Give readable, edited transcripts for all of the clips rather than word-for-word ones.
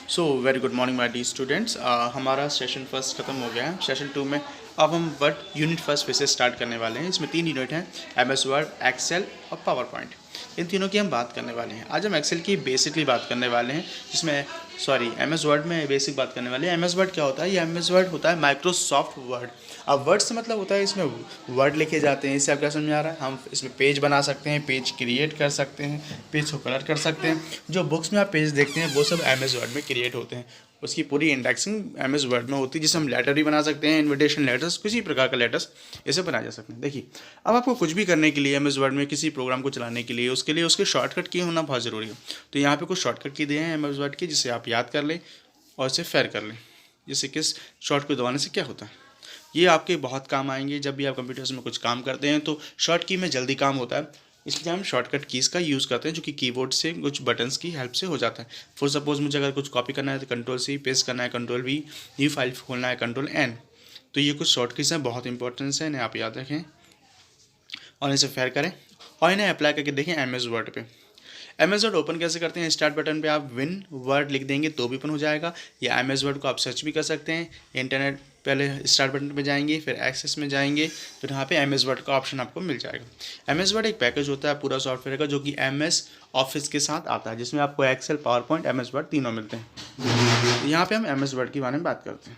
So very good morning my D students. हमारा session first खत्म हो गया है। सेशन टू में अब हम वर्ड यूनिट फर्स्ट फिर से स्टार्ट करने वाले हैं। इसमें 3 यूनिट हैं, एमएस वर्ड, एक्सेल और पावर पॉइंट। इन तीनों की हम बात करने वाले हैं। आज हम एक्सेल की बेसिकली बात करने वाले हैं, जिसमें एमएस वर्ड में बेसिक बात करने वाले हैं। एमएस वर्ड क्या होता है? ये एमएस वर्ड होता है माइक्रोसॉफ्ट वर्ड। अब वर्ड से मतलब होता है इसमें वर्ड लिखे जाते हैं। इससे आप क्या समझ में आ रहा है? हम इसमें पेज बना सकते हैं, पेज क्रिएट कर सकते हैं, पेज को कलर कर सकते हैं। जो बुक्स में आप पेज देखते हैं वो सब एमएस वर्ड में क्रिएट होते हैं। उसकी पूरी इंडेक्सिंग एमएस वर्ड में होती है, जिससे हम लेटर भी बना सकते हैं, इन्विटेशन लेटर्स, किसी प्रकार का लेटर्स इसे बनाए जा सकते हैं। देखिए, अब आपको कुछ भी करने के लिए एमएस वर्ड में किसी प्रोग्राम को चलाने के लिए उसके लिए उसके शॉर्टकट की होना बहुत ज़रूरी है। तो यहाँ पे कुछ शॉर्टकट की दिए हैं एमएस वर्ड की, जिसे आप याद कर लें और इसे फेयर कर लें। जिससे किस शॉर्ट को दबाने से क्या होता है, ये आपके बहुत काम आएंगे। जब भी आप कंप्यूटर्स में कुछ काम करते हैं तो शॉर्ट की में जल्दी काम होता है, इसलिए हम शॉर्टकट कीज़ का यूज़ करते हैं, जो कि कीबोर्ड से कुछ बटन्स की हेल्प से हो जाता है। फॉर सपोज मुझे अगर कुछ कॉपी करना है तो कंट्रोल-C, पेस्ट करना है कंट्रोल-V, न्यू फाइल खोलना है कंट्रोल-N। तो ये कुछ शॉर्ट कीज़ हैं, बहुत इंपॉर्टेंस है, इन्हें आप याद रखें और इसे फेयर करें और इन्हें अप्लाई करके देखें एमएस वर्ड पे। एमएस वर्ड ओपन कैसे करते हैं? स्टार्ट बटन पे आप विन वर्ड लिख देंगे तो भी ओपन हो जाएगा, या एमएस वर्ड को आप सर्च भी कर सकते हैं। इंटरनेट पहले स्टार्ट बटन पे जाएंगे, फिर एक्सेस में जाएंगे, फिर यहाँ पे एमएस वर्ड का ऑप्शन आपको मिल जाएगा। एमएस वर्ड एक पैकेज होता है पूरा सॉफ्टवेयर का, जो कि एमएस ऑफिस के साथ आता है, जिसमें आपको Excel, PowerPoint, MS Word तीनों मिलते हैं। यहाँ पे हम एमएस वर्ड के बारे में बात करते हैं।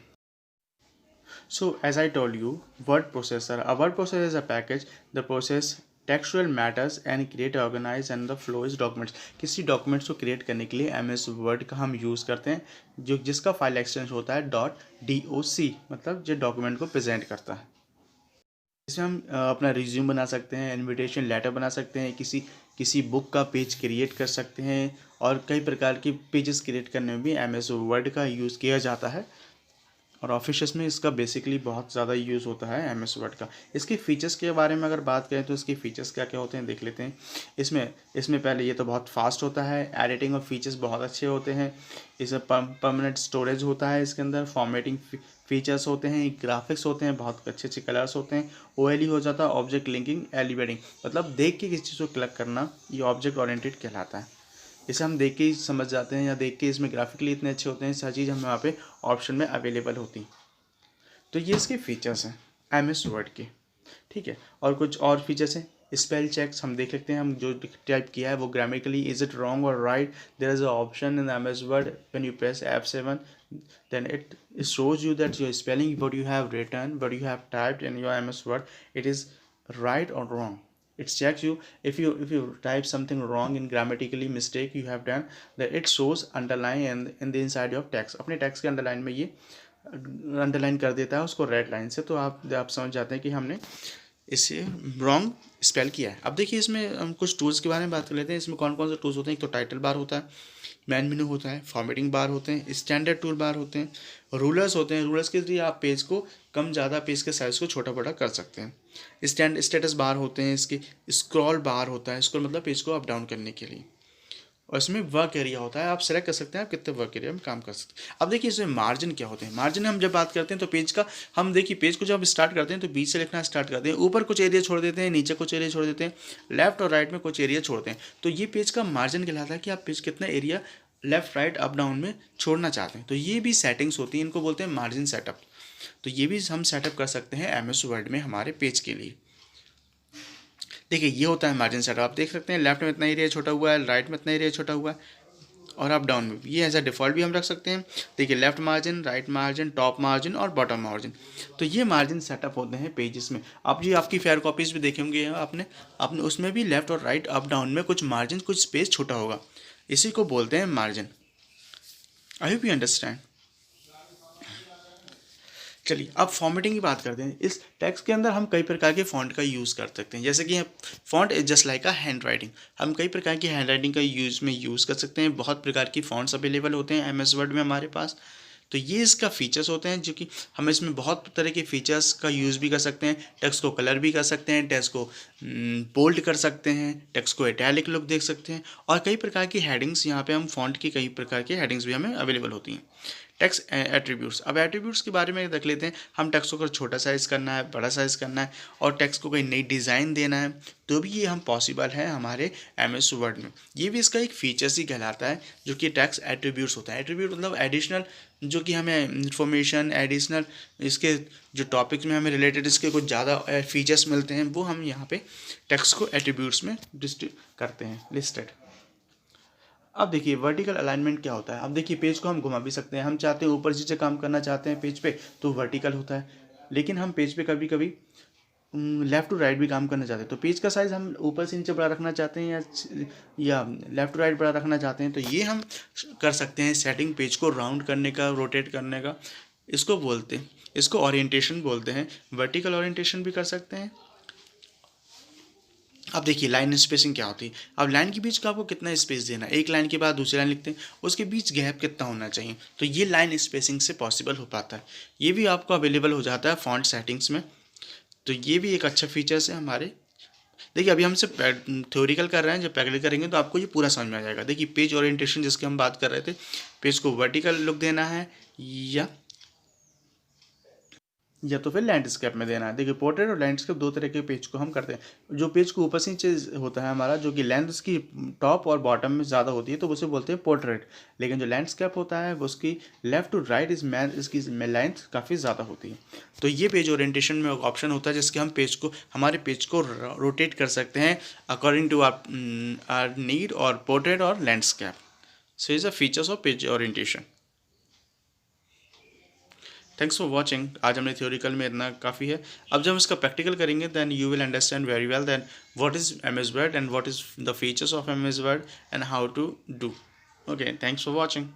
So as I told you, word processor. A word processor is a package that process textual matters and create, organize and the flow is documents. किसी डॉक्यूमेंट्स को क्रिएट करने के लिए एम एस वर्ड का हम यूज़ करते हैं, जो जिसका फाइल एक्सटेंशन होता है .doc, मतलब जो डॉक्यूमेंट को प्रेजेंट करता है। इसमें हम अपना रिज्यूम बना सकते हैं, इनविटेशन लेटर बना सकते हैं, किसी बुक का पेज क्रिएट कर सकते हैं, और कई प्रकार के पेजेस क्रिएट करने में भी एम एस वर्ड का यूज़ किया जाता है। और ऑफिस में इसका बेसिकली बहुत ज़्यादा यूज़ होता है एमएस वर्ड का। इसके फीचर्स के बारे में अगर बात करें तो इसके फीचर्स क्या क्या होते हैं देख लेते हैं। इसमें पहले ये तो बहुत फास्ट होता है, एडिटिंग और फीचर्स बहुत अच्छे होते हैं। इसमें परमानेंट स्टोरेज होता है, इसके अंदर फॉर्मेटिंग फीचर्स होते हैं, ग्राफिक्स होते हैं, बहुत अच्छे अच्छे कलर्स होते हैं, ओएलई हो जाता है, ऑब्जेक्ट लिंकिंग, एलिवेटिंग, मतलब देख के किसी चीज़ को क्लिक करना, ये ऑब्जेक्ट ओरिएंटेड कहलाता है। इसे हम देख के ही समझ जाते हैं, या देख के इसमें ग्राफिकली इतने अच्छे होते हैं, सारी चीज़ हमें वहाँ पे ऑप्शन में अवेलेबल होती। तो ये इसके फीचर्स हैं एमएस वर्ड के, ठीक है। और कुछ और फीचर्स हैं, स्पेल चेक्स हम देख लेते हैं। हम जो टाइप किया है वो ग्रामेटिकली इज इट रॉन्ग और right. There is a option in MS Word when you press F7, then it shows you that your spelling, what you have written, what you have typed in your MS Word, it is right or wrong. It checks you. If you type something wrong in grammatically mistake you have done, that it shows underline in the inside of text. अपने text के underline में ये underline कर देता है उसको red line से। तो आप समझ जाते हैं कि हमने इसे रॉन्ग स्पेल किया है। अब देखिए, इसमें हम कुछ टूल्स के बारे में बात कर लेते हैं। इसमें कौन कौन से टूल्स होते हैं? एक तो टाइटल बार होता है, मैन मेनू होता है, फॉर्मेटिंग बार होते हैं, स्टैंडर्ड टूल बार होते हैं, रूलर्स होते हैं। रूलर्स के जरिए आप पेज को कम ज़्यादा, पेज के साइज़ को छोटा बड़ा कर सकते हैं। स्टेटस बार होते हैं, इसके स्क्रॉल बार होता है, स्क्रॉल मतलब पेज को अप डाउन करने के लिए। और इसमें वर्क एरिया होता है, आप सेलेक्ट कर सकते हैं आप कितने वर्क एरिया में काम कर सकते हैं। अब देखिए, इसमें मार्जिन क्या होते हैं। मार्जिन हम जब बात करते हैं तो पेज का, हम देखिए पेज को जब स्टार्ट करते हैं तो बीच से लिखना स्टार्ट करते हैं, ऊपर कुछ एरिया छोड़ देते हैं, नीचे कुछ एरिया छोड़ देते हैं, लेफ्ट और राइट में कुछ एरिया छोड़ते हैं। तो ये पेज का मार्जिन कहलाता है कि आप पेज कितना area left right up down में छोड़ना चाहते हैं। तो ये भी सेटिंग्स होती हैं, इनको बोलते हैं मार्जिन सेटअप। तो ये भी हम सेटअप कर सकते हैं एमएस वर्ड में हमारे पेज के लिए। देखिए, ये होता है मार्जिन सेटअप। आप देख सकते हैं लेफ्ट में इतना एरिया छोटा हुआ है, राइट में इतना एरिया छोटा हुआ है, और अप डाउन में ये एज अ डिफ़ॉल्ट भी हम रख सकते हैं। देखिए, left margin, right margin, top margin और बॉटम मार्जिन। तो ये मार्जिन सेटअप होते हैं पेजेस में। आप जी आपकी फेयर कॉपीज़ भी देखे होंगे आपने उसमें भी लेफ्ट और राइट अप डाउन में कुछ मार्जिन, कुछ स्पेस छोटा होगा, इसी को बोलते हैं margin. I hope you understand. चलिए, अब फॉर्मेटिंग की बात करते हैं। इस टेक्स्ट के अंदर हम कई प्रकार के फ़ॉन्ट का यूज़ कर सकते हैं, जैसे कि font is just like a hand writing. हम कई प्रकार की हैंड राइटिंग का यूज़ कर सकते हैं। बहुत प्रकार की फ़ॉन्ट्स अवेलेबल होते हैं एमएस वर्ड में हमारे पास। तो ये इसका फीचर्स होते हैं, जो कि हम इसमें बहुत तरह के फीचर्स का यूज़ भी कर सकते हैं। टेक्स्ट को कलर भी कर सकते हैं, टेक्स्ट को बोल्ड कर सकते हैं, टेक्स्ट को इटैलिक लुक देख सकते हैं, और कई प्रकार की हेडिंग्स, यहाँ पे हम फ़ॉन्ट की कई प्रकार की हेडिंग्स भी हमें अवेलेबल होती हैं। Text attributes. अब एट्रीब्यूट्स के बारे में देख लेते हैं। हम टेक्स्ट को अगर छोटा साइज़ करना है, बड़ा साइज़ करना है और टेक्स्ट को कोई नई डिज़ाइन देना है तो भी ये हम पॉसिबल है हमारे MS वर्ड में। ये भी इसका एक फीचर्स ही कहलाता है जो कि टेक्स्ट एट्रीब्यूट्स होता है। एट्रीब्यूट मतलब एडिशनल जो कि हमें इंफॉर्मेशन, एडिशनल इसके जो टॉपिक्स में हमें रिलेटेड इसके कुछ ज़्यादा फीचर्स मिलते हैं वो हम यहाँ पे टेक्स्ट को एट्रीब्यूट्स में करते हैं लिस्टेड। अब देखिए वर्टिकल अलाइनमेंट क्या होता है। अब देखिए पेज को हम घुमा भी सकते हैं। हम चाहते हैं ऊपर नीचे काम करना चाहते हैं पेज पे तो वर्टिकल होता है, लेकिन हम पेज पे कभी कभी लेफ़्ट टू राइट भी काम करना चाहते हैं तो पेज का साइज़ हम ऊपर से नीचे बड़ा रखना चाहते हैं या लेफ़्ट टू राइट बड़ा रखना चाहते हैं तो ये हम कर सकते हैं सेटिंग पेज को राउंड करने का, रोटेट करने का। इसको ओरिएंटेशन बोलते हैं। वर्टिकल ओरिएंटेशन भी कर सकते हैं। अब देखिए लाइन स्पेसिंग क्या होती है। अब लाइन के बीच का आपको कितना स्पेस देना है, एक लाइन के बाद दूसरी लाइन लिखते हैं उसके बीच गैप कितना होना चाहिए, तो ये लाइन स्पेसिंग से पॉसिबल हो पाता है। ये भी आपको अवेलेबल हो जाता है फॉन्ट सेटिंग्स में, तो ये भी एक अच्छा फीचर्स है हमारे। देखिए अभी हम सिर्फ थ्योरिकल कर रहे हैं, जब प्रैक्टिकल करेंगे तो आपको ये पूरा समझ में आ जाएगा। देखिए पेज ओरिएंटेशन जिसकी हम बात कर रहे थे, पेज को वर्टिकल लुक देना है या तो फिर लैंडस्केप में देना है। देखिए पोर्ट्रेट और लैंडस्केप दो तरह के पेज को हम करते हैं। जो पेज को ऊपर से नीचे होता है हमारा, जो कि लेंथ उसकी टॉप और बॉटम में ज़्यादा होती है तो उसे बोलते हैं पोर्ट्रेट, लेकिन जो लैंडस्केप होता है वो उसकी लेफ्ट टू राइट इसकी लेंथ काफ़ी ज़्यादा होती है। तो ये पेज ओरिएंटेशन में ऑप्शन होता है जिसके हम हमारे पेज को रोटेट कर सकते हैं अकॉर्डिंग टू आर नीड और पोर्ट्रेट और landscape. So is a features of page orientation. Thanks for watching. आज हमने थ्योरिकल में इतना काफ़ी है। अब जब हम इसका प्रैक्टिकल करेंगे then you will understand very well than what is MS Word and what is the features of MS Word and how to do. Okay, thanks for watching.